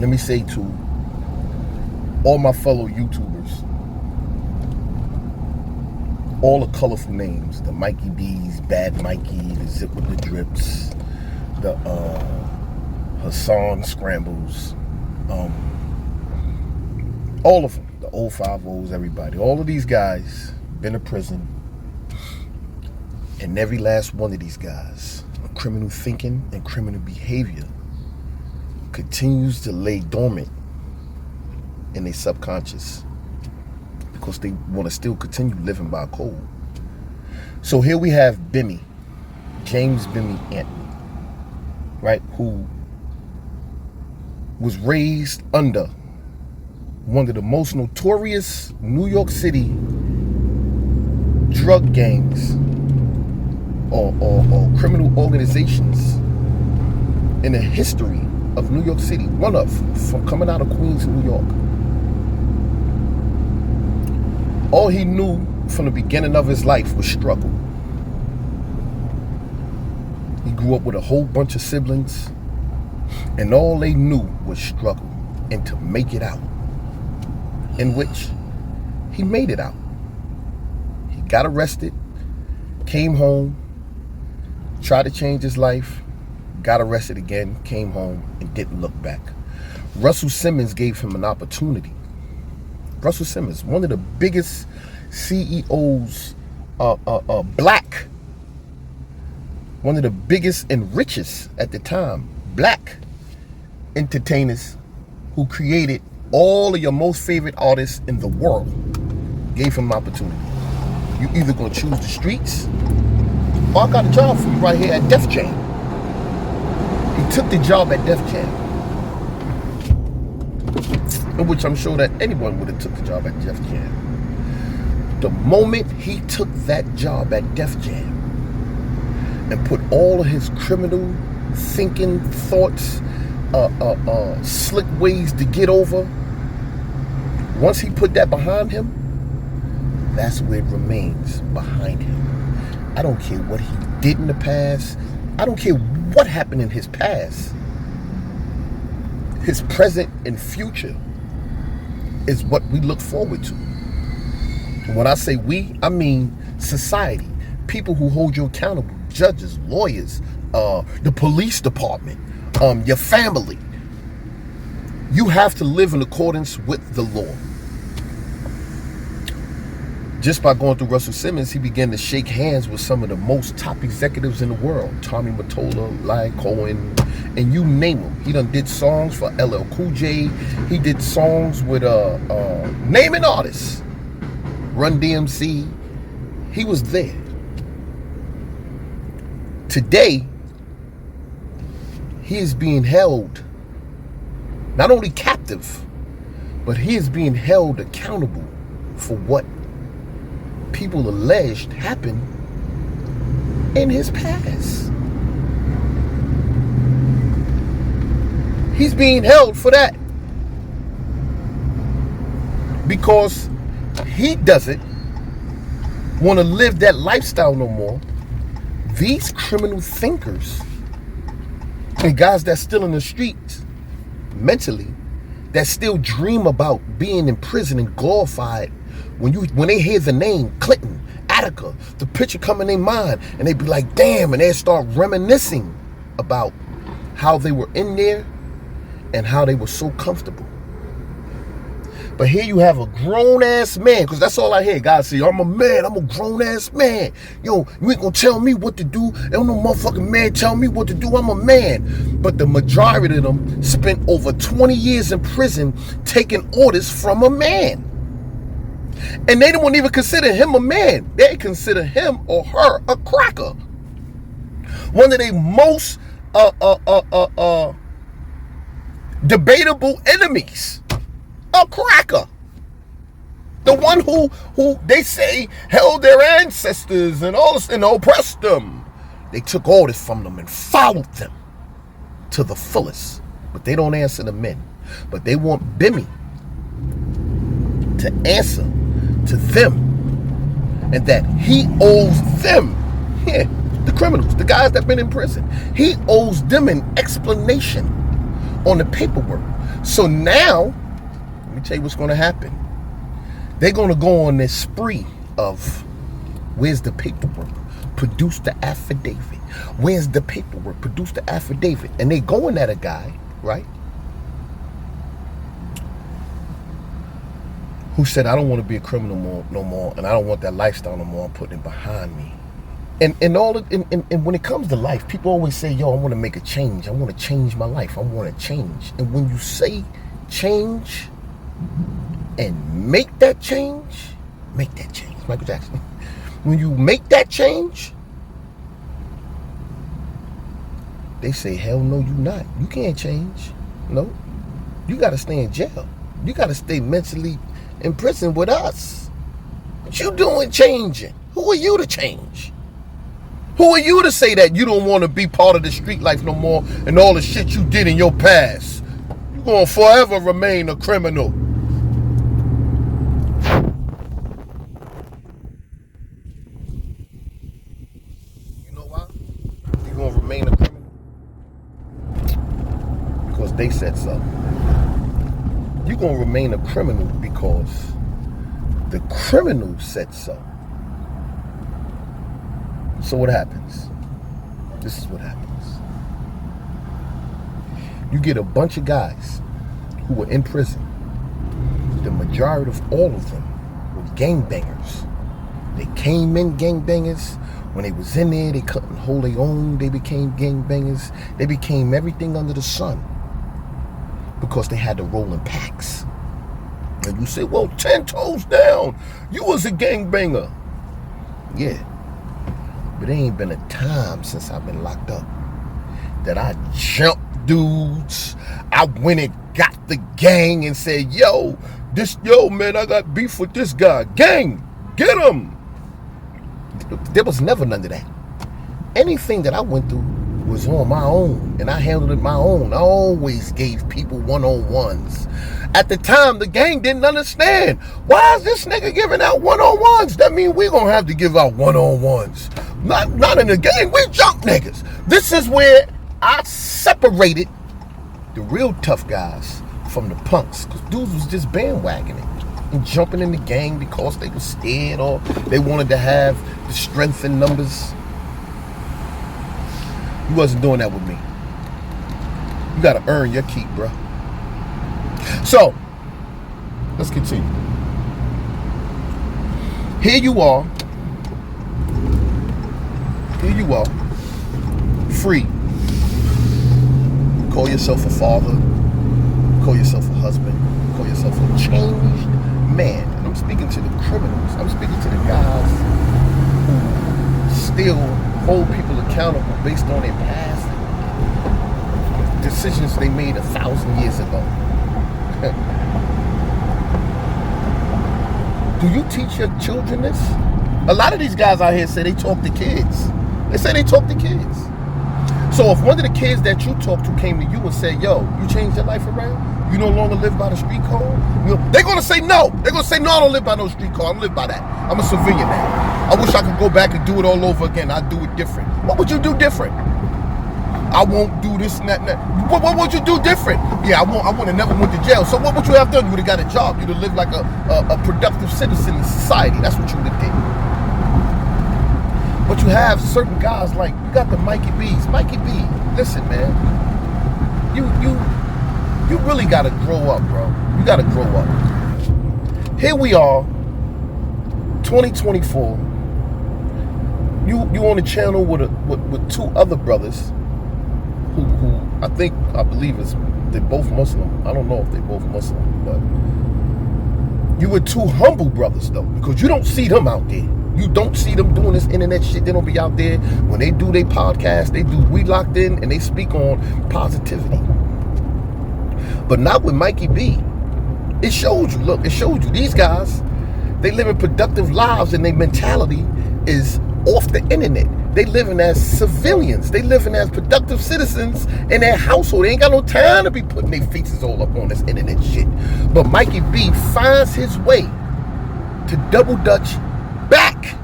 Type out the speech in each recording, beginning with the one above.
let me say to all my fellow YouTubers, all the colorful names, the Mikey B's, Bad Mikey, the Zip with the Drips, the Hassan Scrambles, all of them, the old 5-0s, everybody, all of these guys been to prison, and every last one of these guys, criminal thinking and criminal behavior continues to lay dormant in their subconscious because they want to still continue living by code. So here we have Bimmy, James Bimmy Anthony, right, who was raised under one of the most notorious New York City drug gangs or criminal organizations in the history of New York City, one of, from coming out of Queens, New York. All he knew from the beginning of his life was struggle. He grew up with a whole bunch of siblings, and all they knew was struggle and to make it out, in which he made it out. He got arrested, came home, tried to change his life, got arrested again, came home, and didn't look back. Russell Simmons gave him an opportunity. Russell Simmons, one of the biggest CEOs, black, one of the biggest and richest at the time, black entertainers who created all of your most favorite artists in the world, gave him an opportunity. You either gonna choose the streets, or I got a job for you right here at Def Jam. He took the job at Def Jam, in which I'm sure that anyone would have took the job at Def Jam. The moment he took that job at Def Jam and put all of his criminal thinking, thoughts, slick ways to get over, once he put that behind him, that's where it remains, behind him. I don't care what he did in the past. I don't care what happened in his past. His present and future is what we look forward to. And when I say we, I mean society. People who hold you accountable. Judges, lawyers, the police department, your family. You have to live in accordance with the law. Just by going through Russell Simmons, he began to shake hands with some of the most top executives in the world. Tommy Mottola, Larry Cohen, and you name them. He done did songs for LL Cool J. He did songs with name an artist. Run DMC. He was there. Today, he is being held not only captive, but he is being held accountable for what people alleged happened in his past. He's being held for that because he doesn't want to live that lifestyle no more. These criminal thinkers and guys that's still in the streets mentally, that still dream about being in prison and glorified, when they hear the name Clinton, Attica, the picture come in their mind, and they be like, damn, and they start reminiscing about how they were in there and how they were so comfortable. But here you have a grown-ass man, because that's all I hear. Guys say, I'm a man, I'm a grown-ass man. Yo, you ain't gonna tell me what to do. Ain't no motherfucking man tell me what to do. I'm a man. But the majority of them spent over 20 years in prison taking orders from a man. And they don't even consider him a man. They consider him or her a cracker. One of their most debatable enemies. A cracker. The one who they say held their ancestors and all this and oppressed them. They took orders from them and followed them to the fullest. But they don't answer the men. But they want Bimmy to answer to them, and that he owes them, the criminals, the guys that been in prison, he owes them an explanation on the paperwork. So now, let me tell you what's going to happen. They're going to go on this spree of, where's the paperwork? Produce the affidavit. Where's the paperwork? Produce the affidavit. And they going at a guy, right, who said, I don't want to be a criminal no more, and I don't want that lifestyle no more. I'm putting it behind me. And when it comes to life, people always say, yo, I want to make a change. I want to change my life. I want to change. And when you say change and make that change. Michael Jackson. When you make that change, they say, hell no, you not. You can't change. No. You got to stay in jail. You got to stay mentally in prison with us. What you doing changing? Who are you to change? Who are you to say that you don't want to be part of the street life no more and all the shit you did in your past? You're going to forever remain a criminal. You know why? You're going to remain a criminal? Because they said so. You're going to remain a criminal because the criminal said so. So what happens? This is what happens. You get a bunch of guys who were in prison. The majority of all of them were gangbangers. They came in gangbangers. When they was in there, they couldn't hold their own. They became gangbangers. They became everything under the sun because they had to roll in packs. And you say, well, 10 toes down, you was a gangbanger. Yeah. But there ain't been a time since I've been locked up that I jumped dudes. I went and got the gang and said, yo, man, I got beef with this guy. Gang, get him. There was never none of that. Anything that I went through was on my own, and I handled it my own. I always gave people one-on-ones. At the time, the gang didn't understand. Why is this nigga giving out one-on-ones? That means we're going to have to give out one-on-ones. Not in the gang. We junk niggas. This is where I separated the real tough guys from the punks. Because dudes was just bandwagoning and jumping in the gang because they were scared or they wanted to have the strength in numbers. You wasn't doing that with me. You got to earn your keep, bro. So, let's continue. Here you are, free. Call yourself a father, call yourself a husband, call yourself a changed man. And I'm speaking to the criminals. I'm speaking to the guys who still hold people accountable based on their past decisions they made 1,000 years ago. Do you teach your children this? A lot of these guys out here say they talk to kids. They say they talk to kids. So if one of the kids that you talk to came to you and said, yo, you changed your life around? You no longer live by the street code? They're going to say no. They're going to say, no, I don't live by no street code. I don't live by that. I'm a civilian now. I wish I could go back and do it all over again. I'd do it different. What would you do different? I won't do this and that and that. What would you do different? Yeah, I would have never went to jail. So what would you have done? You would have got a job. You'd have lived like a productive citizen in society. That's what you would have did. But you have certain guys like, you got the Mikey B's. Mikey B, listen, man. You really got to grow up, bro. You got to grow up. Here we are, 2024. You on the channel with two other brothers who I believe they're both Muslim. I don't know if they're both Muslim, but you were two humble brothers though, because you don't see them out there. You don't see them doing this internet shit. They don't be out there. When they do their podcast, they do We Locked In and they speak on positivity. But not with Mikey B. It showed you, look, it showed you these guys, they living productive lives and their mentality is off the internet. They living as civilians. They living as productive citizens in their household. They ain't got no time to be putting their faces all up on this internet shit. But Mikey B finds his way to double dutch back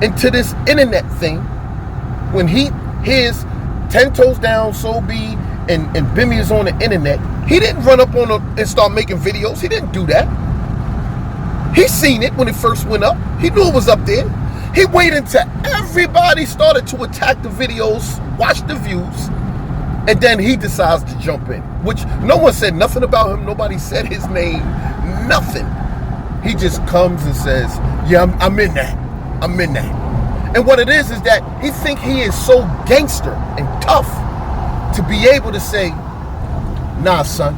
into this internet thing when he hears 10 Toes Down, So Be, and Bimmy is on the internet. He didn't run up on and start making videos. He didn't do that. He seen it when it first went up. He knew it was up there. He waited until everybody started to attack the videos, watch the views, and then he decides to jump in, which no one said nothing about him. Nobody said his name, nothing. He just comes and says, yeah, I'm in that. I'm in that. And what it is that he think he is so gangster and tough to be able to say, nah, son,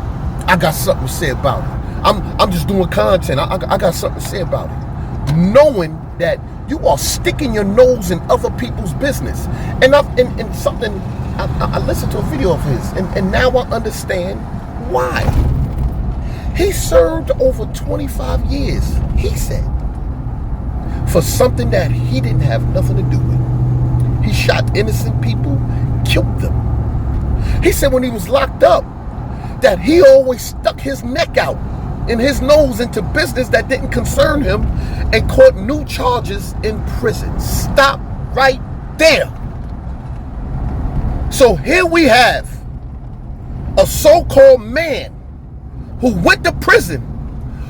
I got something to say about it. I'm just doing content. I got something to say about it. Knowing that you are sticking your nose in other people's business. And I listened to a video of his, and now I understand why. He served over 25 years, he said, for something that he didn't have nothing to do with. He shot innocent people, killed them. He said when he was locked up, that he always stuck his neck out and his nose into business that didn't concern him and caught new charges in prison. Stop right there. So here we have a so-called man who went to prison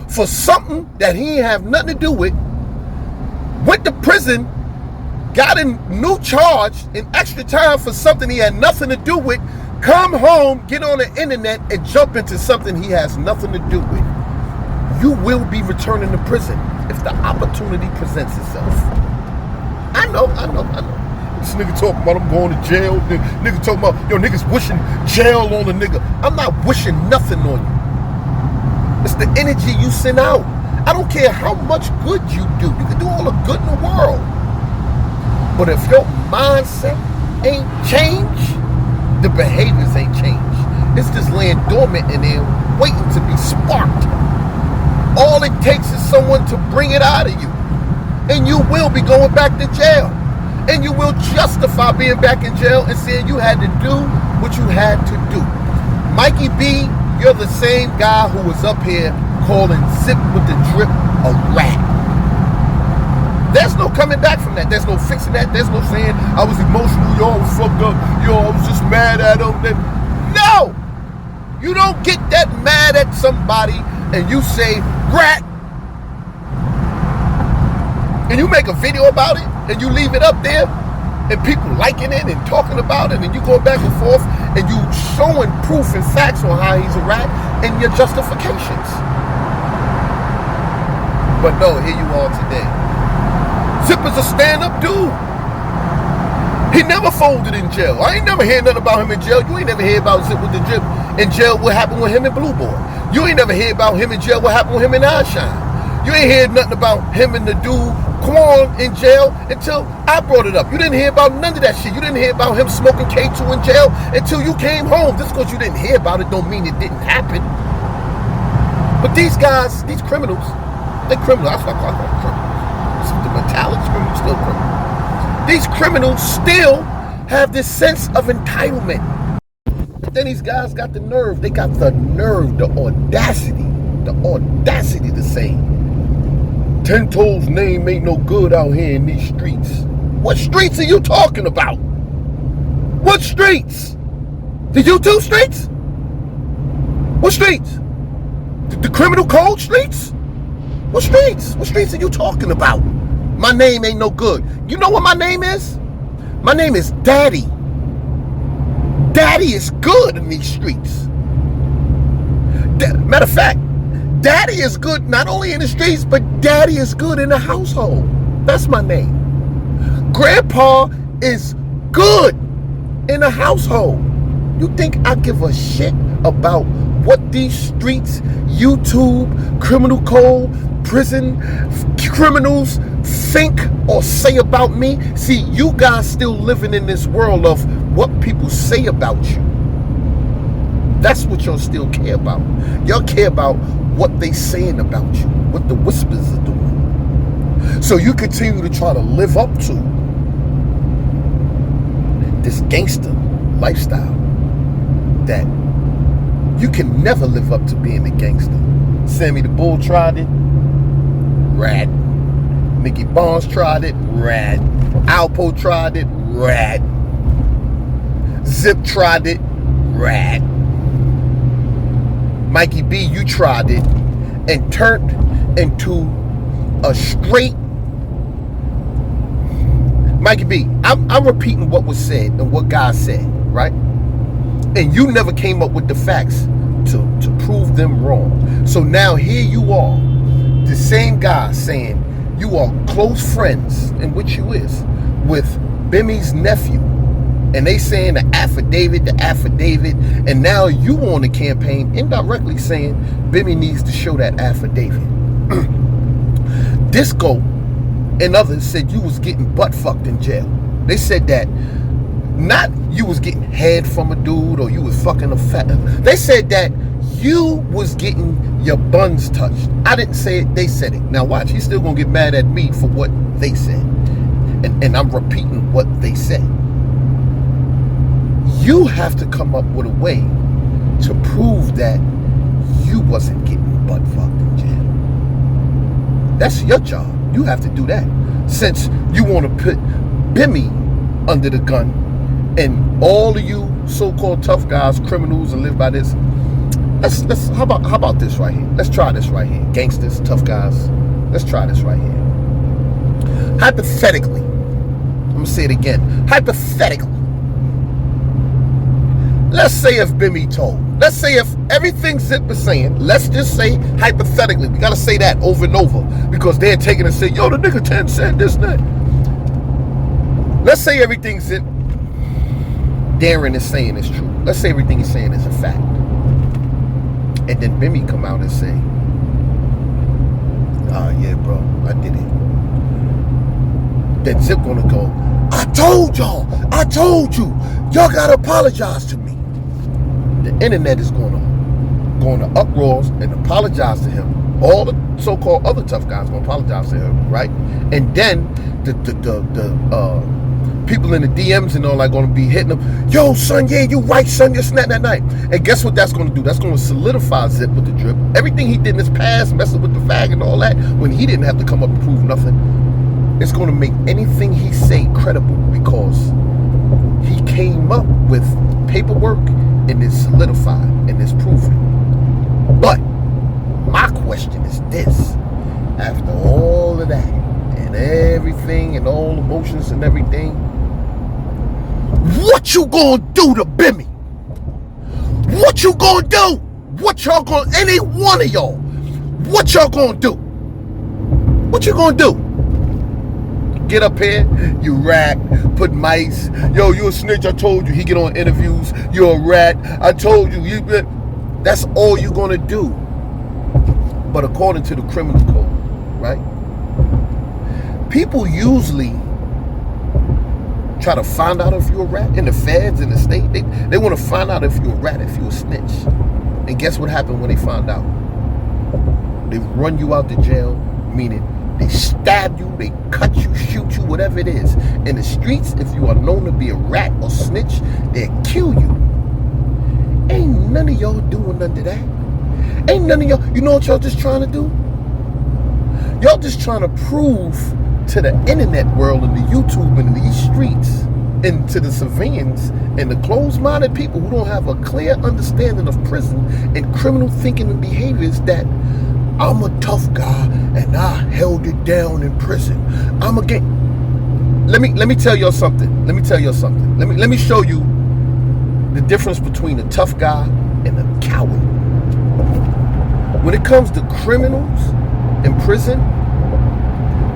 for something that he ain't have nothing to do with, went to prison, got a new charge and extra time for something he had nothing to do with, come home, get on the internet and jump into something he has nothing to do with. You will be returning to prison if the opportunity presents itself. I know. This nigga talking about I'm going to jail. Nigga talking about, yo, niggas wishing jail on a nigga. I'm not wishing nothing on you. It's the energy you send out. I don't care how much good you do. You can do all the good in the world. But if your mindset ain't changed, the behaviors ain't changed. It's just laying dormant in there waiting to be sparked. All it takes is someone to bring it out of you. And you will be going back to jail. And you will justify being back in jail and saying you had to do what you had to do. Mikey B, you're the same guy who was up here calling Zip with the Drip a rat. There's no coming back from that. There's no fixing that. There's no saying I was emotional. Yo, I was fucked up. Yo, I was just mad at him. No! You don't get that mad at somebody and you say, rat, and you make a video about it and you leave it up there and people liking it and talking about it and you go back and forth and you showing proof and facts on how he's a rat and your justifications. But no, here you are today. Zip is a stand-up dude. He never folded in jail. I ain't never heard nothing about him in jail. You ain't never heard about Zip with the Drip in jail, what happened with him in Blue Boy. You ain't never heard about him in jail, what happened with him in Eyeshine. You ain't heard nothing about him and the dude Quan in jail until I brought it up. You didn't hear about none of that shit. You didn't hear about him smoking K2 in jail until you came home. Just because you didn't hear about it don't mean it didn't happen. But these guys, these criminals, they're criminals. That's what I call them criminals. The metallics, criminals, still criminals. These criminals still have this sense of entitlement. Then these guys got the nerve. They got the nerve, the audacity to say, 10 Toes' name ain't no good out here in these streets. What streets are you talking about? What streets? The YouTube streets? What streets? The criminal code streets? What streets? What streets are you talking about? My name ain't no good. You know what my name is? My name is Daddy. Daddy is good in these streets. Matter of fact, Daddy is good not only in the streets, but Daddy is good in the household. That's my name. Grandpa is good in the household. You think I give a shit about what these streets, YouTube, criminal code, prison, criminals think or say about me? See, you guys still living in this world of what people say about you. That's what y'all still care about. Y'all care about what they saying about you, what the whispers are doing. So you continue to try to live up to this gangster lifestyle that you can never live up to being a gangster. Sammy the Bull tried it, rat. Mickey Barnes tried it, rat. Alpo tried it, rat. Zip tried it, rat. Mikey B, you tried it and turned into a straight. Mikey B, I'm repeating what was said and what God said, right? And you never came up with the facts to prove them wrong. So now here you are, the same guy saying you are close friends, and which you is, with Bimmy's nephew. And they saying the affidavit, and now you on the campaign indirectly saying Bimmy needs to show that affidavit. Disco and others said you was getting butt fucked in jail. They said that not you was getting head from a dude or you was fucking a fat. They said that you was getting your buns touched. I didn't say it, they said it. Now watch, he's still gonna get mad at me for what they said. And I'm repeating what they said. You have to come up with a way to prove that you wasn't getting butt fucked in jail. That's your job. You have to do that. Since you want to put Bimmy under the gun and all of you so-called tough guys, criminals, and live by this. Let's how about this right here? Let's try this right here. Gangsters, tough guys. Let's try this right here. Hypothetically, I'm gonna say it again. Hypothetically, let's say if Bimmy told. Let's say if everything Zip is saying, let's just say hypothetically. We gotta say that over and over because they're taking and say, yo, the nigga 10 said this and that. Let's say everything Zip Darren is saying is true. Let's say everything he's saying is a fact. And then Bimmy come out and say, yeah, bro, I did it. Then Zip gonna go, I told y'all, I told you, y'all gotta apologize to me. The internet is going to uproars and apologize to him. All the so-called other tough guys gonna apologize to him, right? And then the people in the DMs and all that gonna be hitting him. Yo, son, yeah, you right, son, you snapped that night. And guess what that's gonna do? That's gonna solidify Zip with the drip. Everything he did in his past, messing with the fag and all that, when he didn't have to come up and prove nothing, it's gonna make anything he say credible because he came up with paperwork and it's solidified and it's proven. But my question is this: after all of that and everything and all emotions and everything, what you gonna do to Bimmy? What you gonna do? What y'all gonna, any one of y'all, what y'all gonna do? What you gonna do? Get up here, you rat, put mice. Yo, you a snitch, I told you. He get on interviews, you're a rat, I told you. That's all you're gonna do. But according to the criminal code, right? People usually try to find out if you're a rat. In the feds, in the state, they want to find out if you're a rat, if you're a snitch. And guess what happened when they found out? They run you out to jail, meaning they stab you, they cut you, shoot you, whatever it is. In the streets, if you are known to be a rat or snitch, they'll kill you. Ain't none of y'all doing none of that. Ain't none of y'all, you know what y'all just trying to do? Y'all just trying to prove to the internet world and the YouTube and these streets and to the civilians and the closed-minded people who don't have a clear understanding of prison and criminal thinking and behaviors that I'm a tough guy and I held it down in prison. I'm a gang. Let me tell y'all something. Let me tell y'all something. Let me show you the difference between a tough guy and a coward. When it comes to criminals in prison,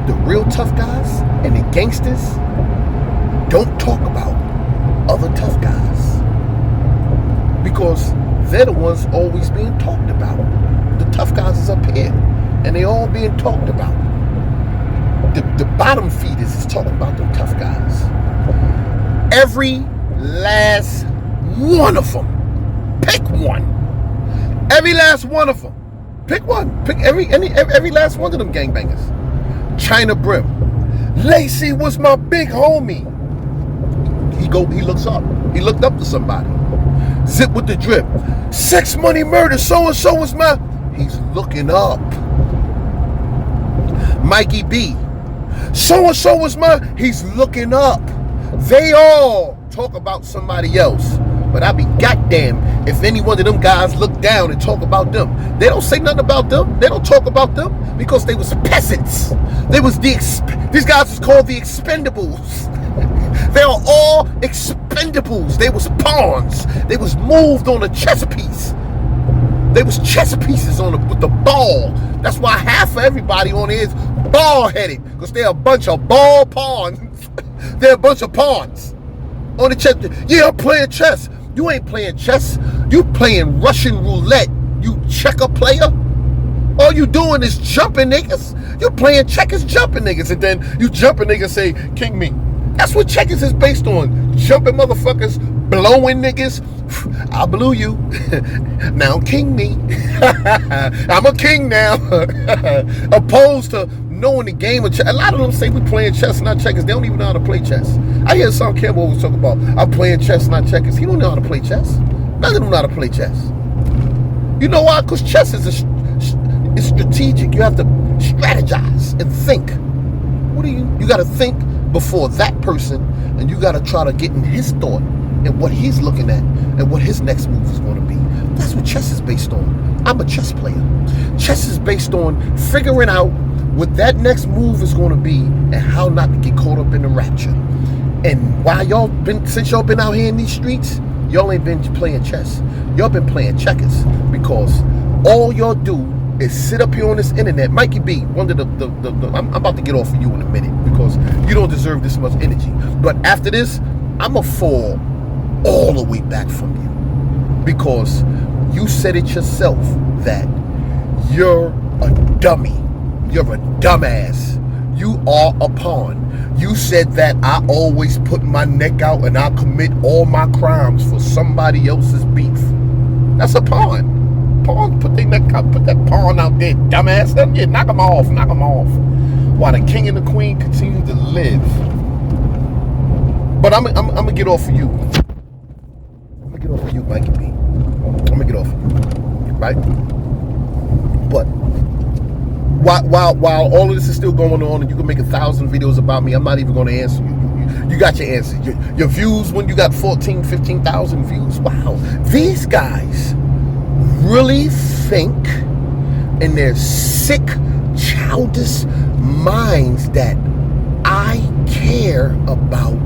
the real tough guys and the gangsters don't talk about other tough guys because they're the ones always being talked about. The tough guys is up here and they all being talked about. The bottom feeders is talking about them tough guys. Every last one of them. Pick one. Every last one of them. Pick one. Pick every last one of them gangbangers. China Brim. Lacey was my big homie. He looks up. He looked up to somebody. Zip with the drip. Sex, money, murder. So and so was my. He's looking up. Mikey B. So and so was my. He's looking up. They all talk about somebody else. But I be goddamn if any one of them guys look down and talk about them. They don't say nothing about them. They don't talk about them because they was peasants. They was these guys was called the expendables. They are all expendables. They was pawns. They was moved on a chess piece. They was chess pieces with the ball. That's why half of everybody on here is ball-headed, because they're a bunch of ball pawns. They're a bunch of pawns on the chess. Yeah, I'm playing chess. You ain't playing chess. You playing Russian roulette. You checker player. All you doing is jumping niggas. You playing checkers, jumping niggas, and then you jumping niggas say, king me. That's what checkers is based on. Jumping motherfuckers, blowing niggas. I blew you. Now king me. I'm a king now. Opposed to knowing the game of chess. A lot of them say we playing chess, not checkers. They don't even know how to play chess. I hear Sean Campbell always talk about, I'm playing chess, not checkers. He don't know how to play chess. None of them know how to play chess. You know why? Because chess is it's strategic. You have to strategize and think. You got to think before that person, and you got to try to get in his thought and what he's looking at and what his next move is going to be. That's what chess is based on. I'm a chess player. Chess is based on figuring out what that next move is going to be and how not to get caught up in the rapture. And while since y'all been out here in these streets, y'all ain't been playing chess. Y'all been playing checkers, because all y'all do is sit up here on this internet. Mikey B, one of I'm about to get off of you in a minute because you don't deserve this much energy. But after this, I'm going to fall all the way back from you, because you said it yourself that you're a dummy. You're a dumbass. You are a pawn. You said that I always put my neck out and I commit all my crimes for somebody else's beef. That's a pawn. Pawn, put their neck out, put that pawn out there, dumbass. Yeah, knock them off. While the king and the queen continue to live. But I'm gonna get off of you. I'm gonna get off of you, Mikey B. I'm gonna get off of you, right? But while all of this is still going on, and you can make 1,000 videos about me, I'm not even going to answer you. You got your answer. Your views when you got 14, 15,000 views. Wow, these guys really think in their sick, childish minds that I care about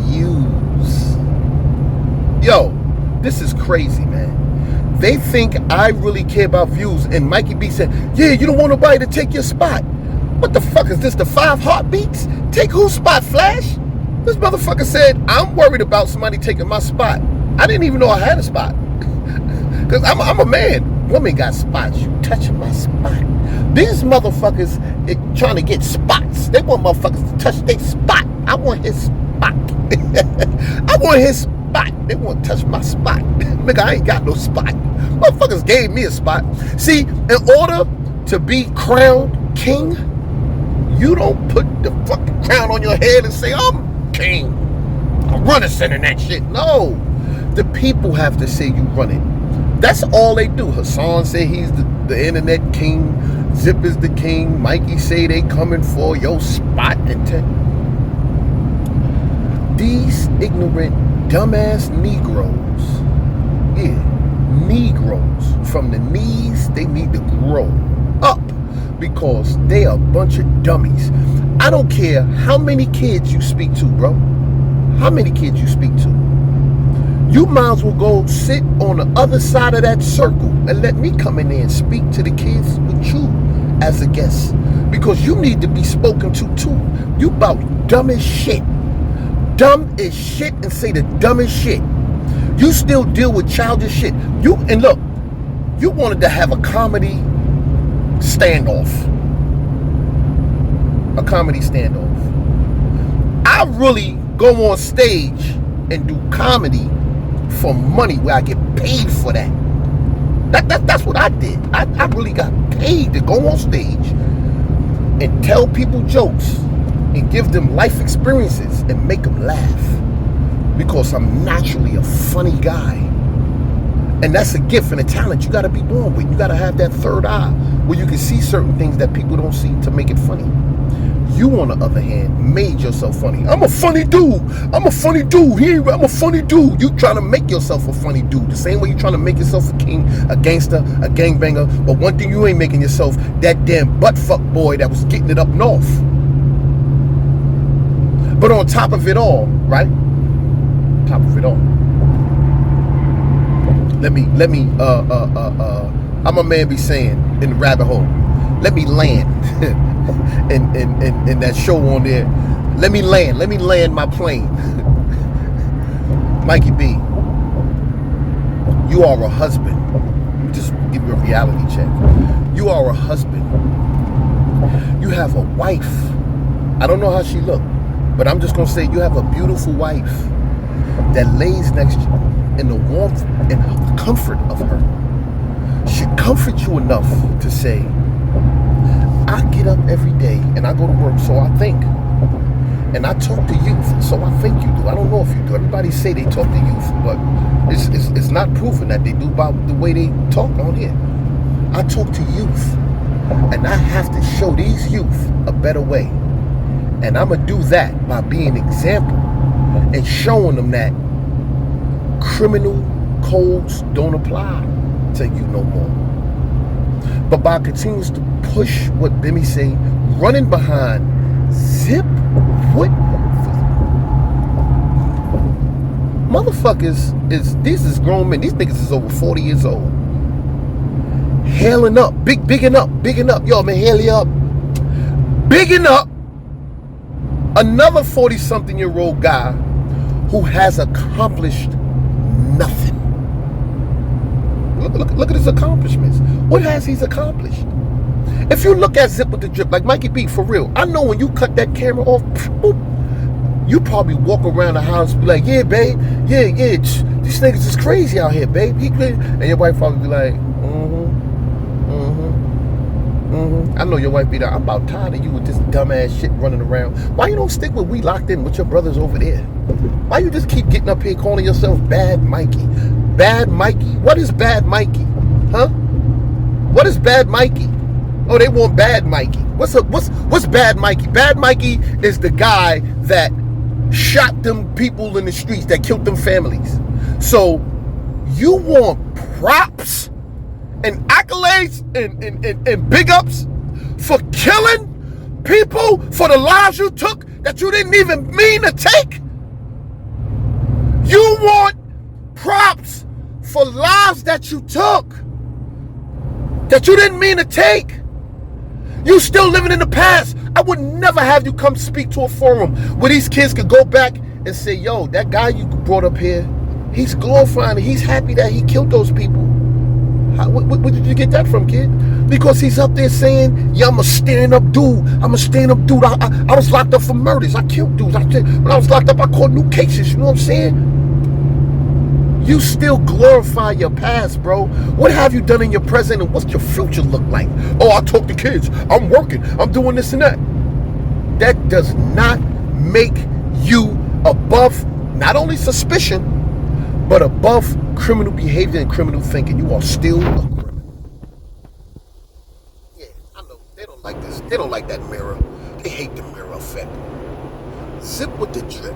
views. Yo, this is crazy, man. They think I really care about views. And Mikey B said, yeah, you don't want nobody to take your spot. What the fuck is this, the 5 heartbeats? Take whose spot, Flash? This motherfucker said, I'm worried about somebody taking my spot. I didn't even know I had a spot. Because I'm a man. Women got spots. You touching my spot. These motherfuckers trying to get spots. They want motherfuckers to touch their spot. I want his spot. I want his spot. They want to touch my spot. Nigga, I ain't got no spot. Motherfuckers gave me a spot. See, in order to be crowned king, you don't put the fucking crown on your head and say, I'm king. I'm running sending that shit. No. The people have to say you run it. That's all they do. Hassan say he's the internet king. Zip is the king. Mikey say they coming for your spot. And these ignorant, dumbass Negroes, Negroes, from the knees, they need to grow up, because they are a bunch of dummies. I don't care how many kids you speak to, bro. How many kids you speak to. You might as well go sit on the other side of that circle and let me come in there and speak to the kids with you as a guest. Because you need to be spoken to too. You about dumb as shit. Dumb as shit, and say the dumbest shit. You still deal with childish shit. And look, you wanted to have a comedy standoff. A comedy standoff. I really go on stage and do comedy for money, where I get paid for that. That's what I did. I really got paid to go on stage and tell people jokes and give them life experiences and make them laugh, because I'm naturally a funny guy. And that's a gift and a talent you got to be born with. You got to have that third eye where you can see certain things that people don't see to make it funny. You, on the other hand, made yourself funny. I'm a funny dude. I'm a funny dude. I'm a funny dude. You trying to make yourself a funny dude. The same way you trying to make yourself a king, a gangster, a gangbanger. But one thing you ain't making yourself, that damn butt-fuck boy that was getting it up north. But on top of it all, right? Top of it all. Let me, I'm a man be saying in the rabbit hole, let me land. in that show on there, let me land my plane. Mikey B, you are a husband. Just give you a reality check. You are a husband. You have a wife. I don't know how she look, but I'm just gonna say you have a beautiful wife that lays next to you in the warmth and comfort of her. She comforts you enough to say, I get up every day and I go to work, so I think. And I talk to youth, so I think you do. I don't know if you do. Everybody say they talk to youth, but it's not proven that they do by the way they talk on here. I talk to youth, and I have to show these youth a better way. And I'm going to do that by being an example and showing them that criminal codes don't apply to you no more. But by continuing to push what Bimmy say, running behind Zip, what motherfuckers these is grown men. These niggas is over 40 years old. Hailing up, bigging up. Yo, man, hail you up. Bigging up another 40-something-year-old guy who has accomplished nothing. Look at his accomplishments. What has he accomplished? If you look at Zip with the Drip, like Mikey B, for real, I know when you cut that camera off, boop, you probably walk around the house and be like, yeah, babe, yeah, these niggas is crazy out here, babe. He crazy. And your wife probably be like, I know your wife be like, I'm about tired of you with this dumbass shit running around. Why you don't stick with we locked in with your brothers over there? Why you just keep getting up here calling yourself Bad Mikey? Bad Mikey? What is Bad Mikey? Huh? What is Bad Mikey? Oh, they want Bad Mikey. What's Bad Mikey? Bad Mikey is the guy that shot them people in the streets, that killed them families. So you want props and accolades and big ups for killing people for the lives you took that you didn't even mean to take? You want props for lives that you took that you didn't mean to take? You still living in the past. I would never have you come speak to a forum where these kids could go back and say, yo, that guy you brought up here, he's glorifying, he's happy that he killed those people. Where did you get that from, kid? Because he's up there saying, yeah, I'm a stand-up dude. I'm a stand-up dude. I was locked up for murders. I killed dudes. When I was locked up, I caught new cases. You know what I'm saying? You still glorify your past, bro. What have you done in your present, and what's your future look like? Oh, I talk to kids. I'm working. I'm doing this and that. That does not make you above not only suspicion, but above criminal behavior and criminal thinking. You are still a criminal. Yeah, I know. They don't like this. They don't like that mirror. They hate the mirror effect. Zip with the Drip.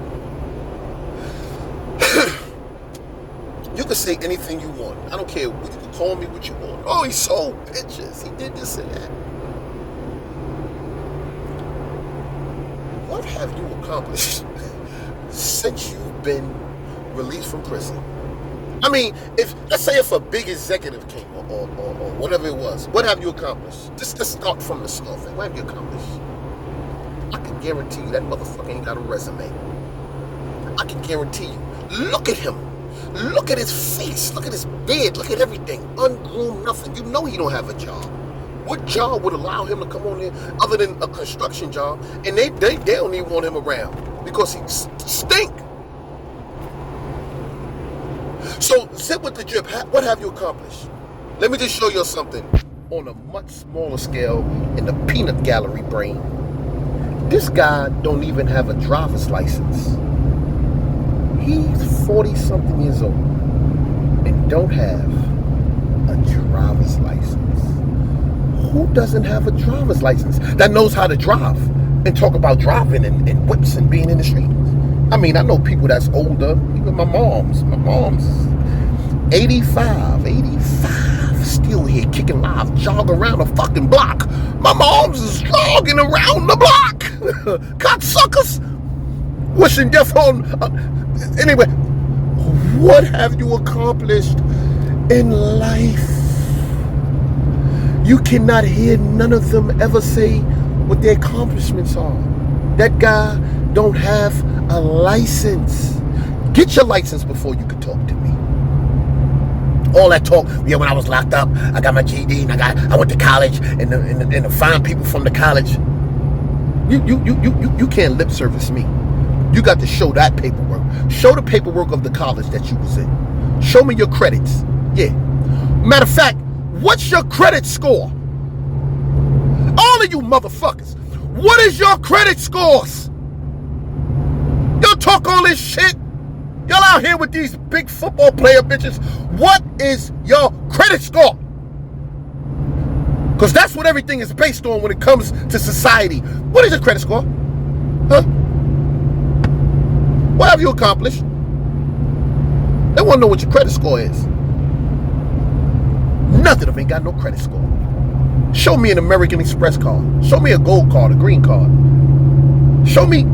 You can say anything you want. I don't care. You can call me what you want. Oh, he sold pictures. He did this and that. What have you accomplished since you've been released from prison? I mean, let's say if a big executive came or whatever it was, what have you accomplished? Just start from the start. What have you accomplished? I can guarantee you that motherfucker ain't got a resume. I can guarantee you. Look at him. Look at his face. Look at his beard. Look at everything. Ungroomed, nothing. You know he don't have a job. What job would allow him to come on there other than a construction job? And they don't even want him around because he stink. So, Zip with the Drip, what have you accomplished? Let me just show you something on a much smaller scale in the peanut gallery brain. This guy don't even have a driver's license. He's 40-something years old and don't have a driver's license. Who doesn't have a driver's license that knows how to drive? and talk about driving and whips and being in the streets. I mean, I know people that's older, even my mom's 85, still here kicking live, jog around the fucking block. My mom's is jogging around the block. Cocksuckers. Wishing death on. Anyway, what have you accomplished in life? You cannot hear none of them ever say what their accomplishments are. That guy don't have a license. Get your license before you can talk to me. All that talk, yeah, when I was locked up, I got my GED and I went to college and the fine people from the college. You can't lip service me. You got to show that paperwork. Show the paperwork of the college that you was in. Show me your credits. Yeah. Matter of fact, what's your credit score? All of you motherfuckers, what is your credit scores? Y'all talk all this shit. Y'all out here with these big football player bitches. What is your credit score? Because that's what everything is based on when it comes to society. What is your credit score? Huh? What have you accomplished? They want to know what your credit score is. None of them ain't got no credit score. Show me an American Express card. Show me a gold card, a green card. Show me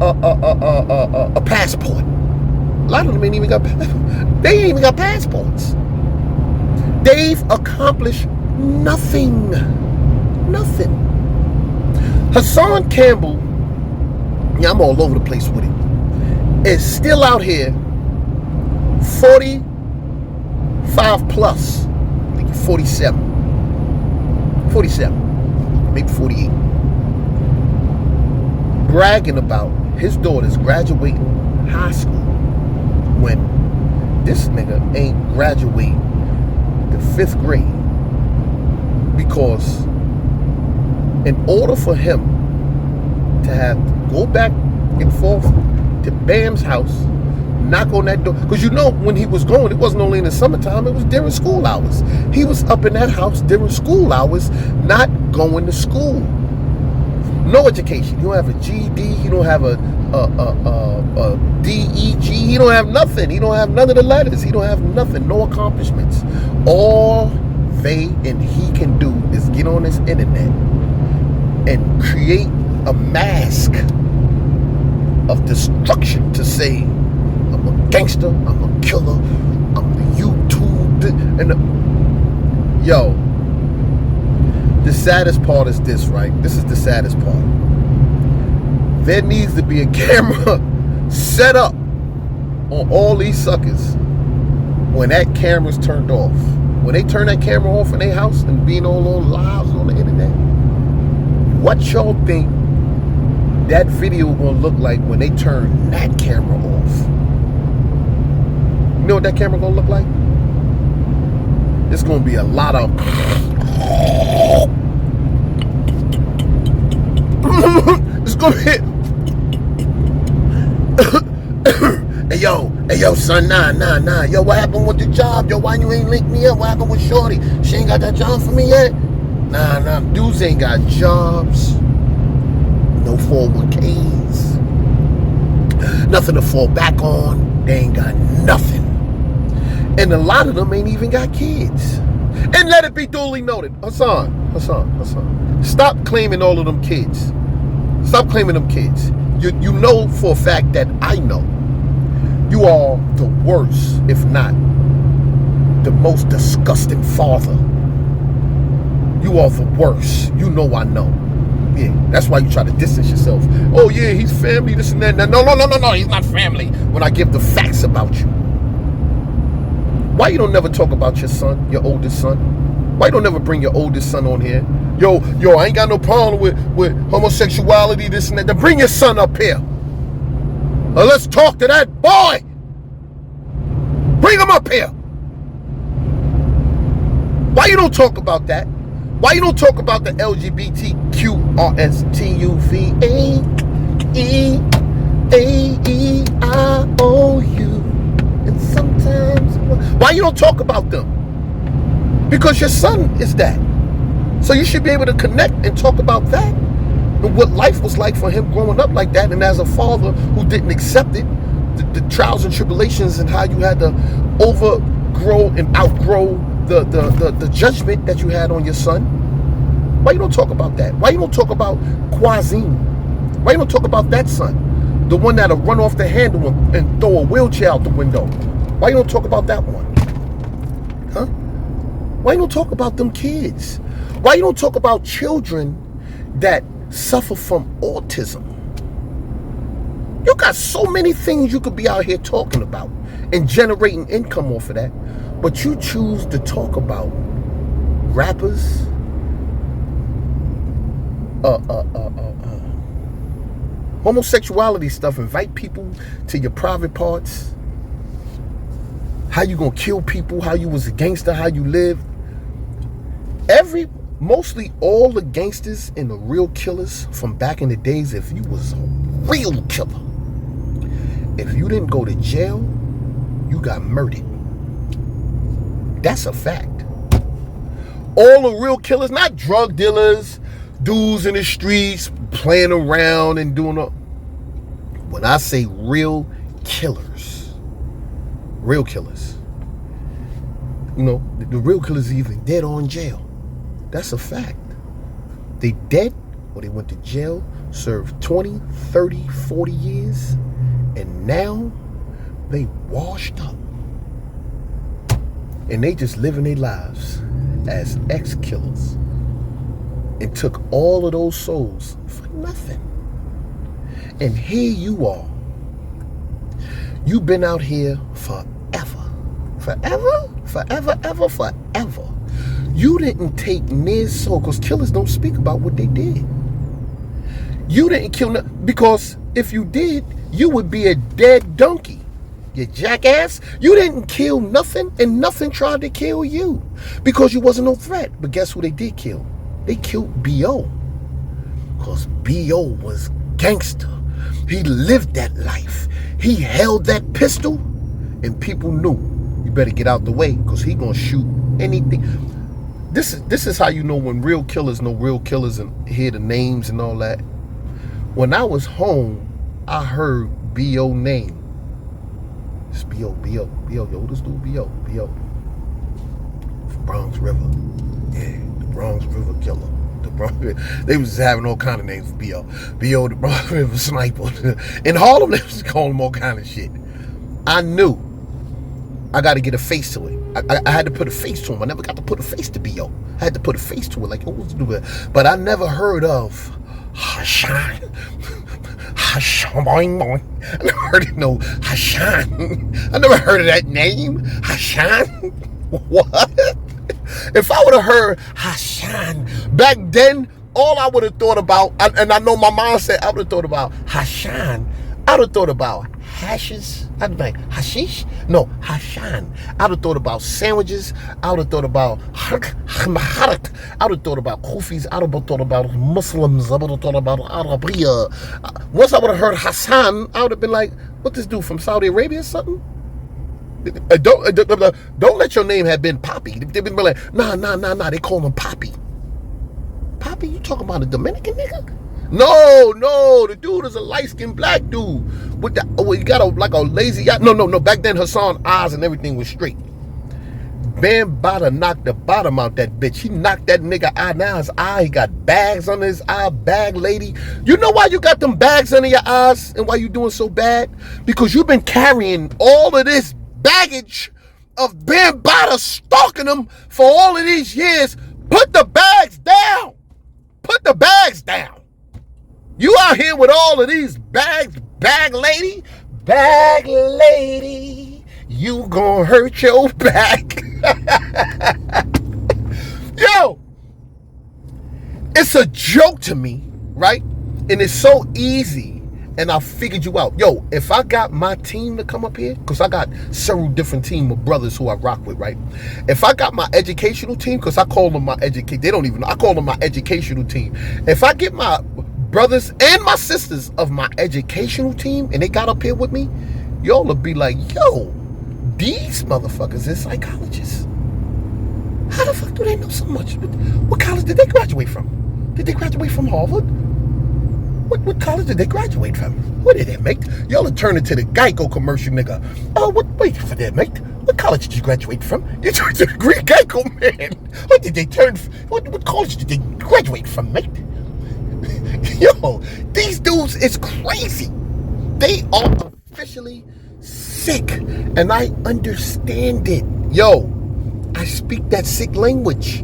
a passport. A lot of them ain't even got they ain't even got passports. They've accomplished nothing. Nothing. Hassan Campbell, yeah, I'm all over the place with it, is still out here 45 plus. I think 47, maybe 48, bragging about his daughters graduating high school when this nigga ain't graduating the 5th grade. Because in order for him to have to go back and forth to Bam's house, knock on that door, because you know when he was going, it wasn't only in the summertime, it was during school hours. He was up in that house during school hours, not going to school. No education. He don't have a GED. He don't have a DEG. He don't have nothing. He don't have none of the letters. He don't have nothing. No accomplishments. All they and he can do is get on this internet and create a mask of destruction to say, I'm a gangster, I'm a killer, I'm the YouTube, and yo, the saddest part is this, right? This is the saddest part. There needs to be a camera set up on all these suckers when that camera's turned off. When they turn that camera off in their house and being all on lives on the internet, what y'all think that video gonna look like when they turn that camera off? You know what that camera gonna look like? It's gonna be a lot of it's gonna hit. Hey yo, son, nah. Yo, what happened with the job? Yo, why you ain't linked me up? What happened with Shorty? She ain't got that job for me yet? Nah, dudes ain't got jobs. No 401ks. Nothing to fall back on. They ain't got nothing. And a lot of them ain't even got kids. And let it be duly noted, Hassan, stop claiming all of them kids. Stop claiming them kids. You know for a fact that I know you are the worst, if not the most disgusting father. You are the worst. You know I know. Yeah, that's why you try to distance yourself. Oh yeah, he's family, this and that. No, he's not family. When I give the facts about you. Why you don't never talk about your son, your oldest son? Why you don't never bring your oldest son on here? Yo, I ain't got no problem with homosexuality, this and that. Then bring your son up here. Let's talk to that boy. Bring him up here. Why you don't talk about that? Why you don't talk about the LGBTQRSTUVAEAEIOU? And sometimes, why you don't talk about them? Because your son is that. So you should be able to connect and talk about that. and what life was like for him growing up like that, and as a father who didn't accept it, the trials and tribulations, and how you had to overgrow and outgrow the judgment that you had on your son. Why you don't talk about that? Why you don't talk about Quazine? Why you don't talk about that son? The one that'll run off the handle and throw a wheelchair out the window. Why you don't talk about that one? Huh? Why you don't talk about them kids? Why you don't talk about children that suffer from autism? You got so many things you could be out here talking about and generating income off of that, but you choose to talk about rappers, homosexuality stuff, invite people to your private parts, how you gonna kill people, how you was a gangster, how you lived. Mostly all the gangsters and the real killers from back in the days, if you was a real killer, if you didn't go to jail, you got murdered. That's a fact. All the real killers, not drug dealers, dudes in the streets playing around and doing all. When I say real killers, you know, the real killers are either dead or in jail. That's a fact. They dead or they went to jail, served 20, 30, 40 years, and now they washed up. And they just living their lives as ex-killers and took all of those souls for nothing. And here you are. You've been out here forever. You didn't take near soul, because killers don't speak about what they did. You didn't kill nothing, because if you did, you would be a dead donkey. You jackass. You didn't kill nothing, and nothing tried to kill you because you wasn't no threat. But guess who they did kill? They killed B.O. Because B.O. was gangster. He lived that life. He held that pistol, and people knew, you better get out the way, because he gonna shoot anything. This is how you know when real killers know real killers and hear the names and all that. When I was home, I heard B.O. name. It's B.O. Yo, this dude B.O. Bronx River. Yeah, the Bronx River killer. They was having all kind of names for B.O. B.O. the Bronx River sniper. In Harlem, they was calling him all kind of shit. I knew I got to get a face to it. I had to put a face to him. I never got to put a face to B.O. I had to put a face to it, like, what's doing? But I never heard of Hashan. Boing, boing. I never heard of no Hashan. I never heard of that name. Hashan? What? If I would have heard Hashan back then, all I would have thought about, and I know my mom said I would have thought about Hashan, I would have thought about hashes. I'd be like, hashish? No, Hashan. I would have thought about sandwiches. I would have thought about hark. I would have thought about kufis. I would have thought about Muslims. I would have thought about Arabia. Once I would have heard Hassan, I would have been like, what this dude from Saudi Arabia or something? Don't let your name have been Poppy. They've been like, nah. They call him Poppy. Poppy? You talking about a Dominican nigga? No, the dude is a light-skinned black dude with he got a lazy eye. No. Back then, Hassan's eyes and everything was straight. B.M.W knocked the bottom out that bitch. He knocked that nigga eye. Now his eye, he got bags under his eye. Bag lady. You know why you got them bags under your eyes and why you doing so bad? Because you've been carrying all of this baggage of B.M.W stalking them for all of these years. Put the bags down. Put the bags down. You out here with all of these bags, bag lady, you gonna hurt your back. Yo, it's a joke to me, right? And it's so easy, and I figured you out. Yo, if I got my team to come up here, because I got several different team of brothers who I rock with, right? If I got my educational team, because I call them my they don't even know, I call them my educational team. If I get my brothers and my sisters of my educational team and they got up here with me, y'all will be like, yo, these motherfuckers is psychologists. How the fuck do they know so much? What college did they graduate from? Did they graduate from Harvard? What college did they graduate from? What did they make? Y'all are turning to the Geico commercial, nigga. Oh, wait for that, mate. What college did you graduate from? You turned to the Greek Geico, man. What did they turn? What college did they graduate from, mate? Yo, these dudes is crazy. They are officially sick, and I understand it. Yo, I speak that sick language.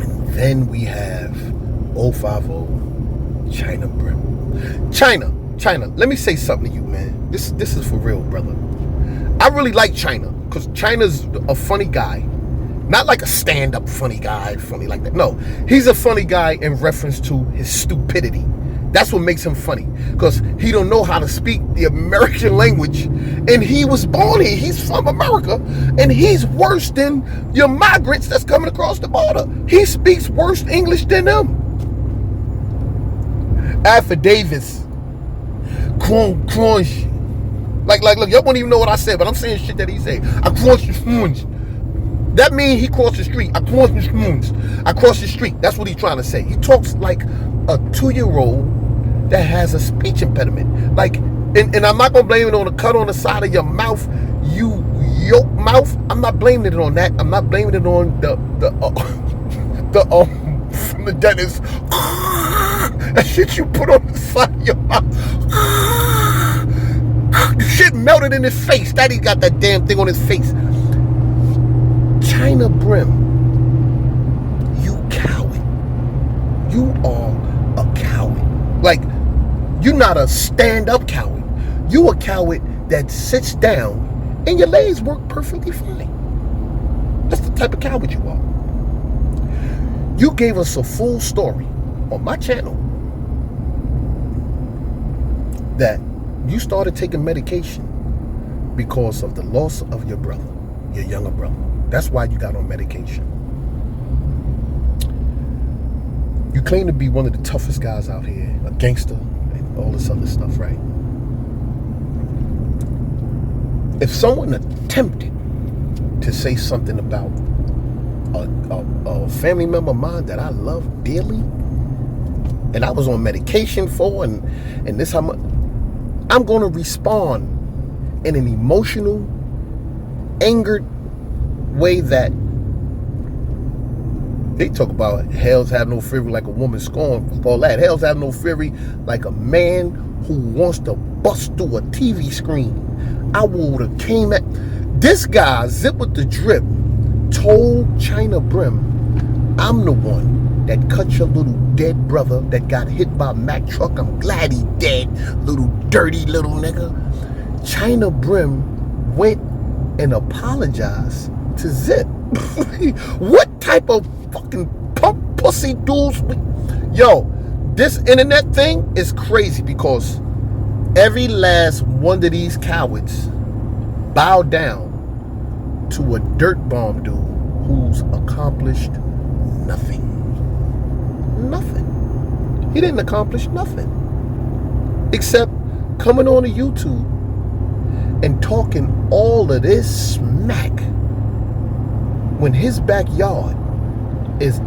And then we have 050 China Brim. China. Let me say something to you, man. This is for real, brother. I really like China because China's a funny guy. Not like a stand-up funny guy, funny like that. No, he's a funny guy in reference to his stupidity. That's what makes him funny, because he don't know how to speak the American language, and he was born here. He's from America, and he's worse than your migrants that's coming across the border. He speaks worse English than them. Affidavits, crunch. Like, look, y'all won't even know what I said, but I'm saying shit that he said. I crossed the spoons. That means he crossed the street. I crossed the spoons. I crossed the street. That's what he's trying to say. He talks like a 2-year-old that has a speech impediment. Like, and I'm not gonna blame it on the cut on the side of your mouth, you yoke mouth. I'm not blaming it on that. I'm not blaming it on the from the dentist. That shit you put on the side of your mouth. The shit melted in his face. Daddy got that damn thing on his face. China Brim, you coward. You are a coward. Like, you're not a stand-up coward. You a coward that sits down and your legs work perfectly fine. That's the type of coward you are. You gave us a full story on my channel that you started taking medication because of the loss of your brother, your younger brother. That's why you got on medication. You claim to be one of the toughest guys out here, a gangster, and all this other stuff, right? If someone attempted to say something about a family member of mine that I love dearly, and I was on medication for, and this how much, I'm going to respond in an emotional, angered way that they talk about. Hells have no fury like a woman scorned. All that. Hells have no fury like a man who wants to bust through a TV screen. I would have came at this guy, Zip with the Drip, told China Brim, I'm the one that cut your little dead brother that got hit by a Mack truck. I'm glad he dead, little dirty little nigga. China Brim went and apologized to Zip. What type of fucking pump pussy dudes? Yo, this internet thing is crazy, because every last one of these cowards bow down to a dirt bomb dude who's accomplished nothing. Nothing. He didn't accomplish nothing except coming on to YouTube and talking all of this smack when his backyard is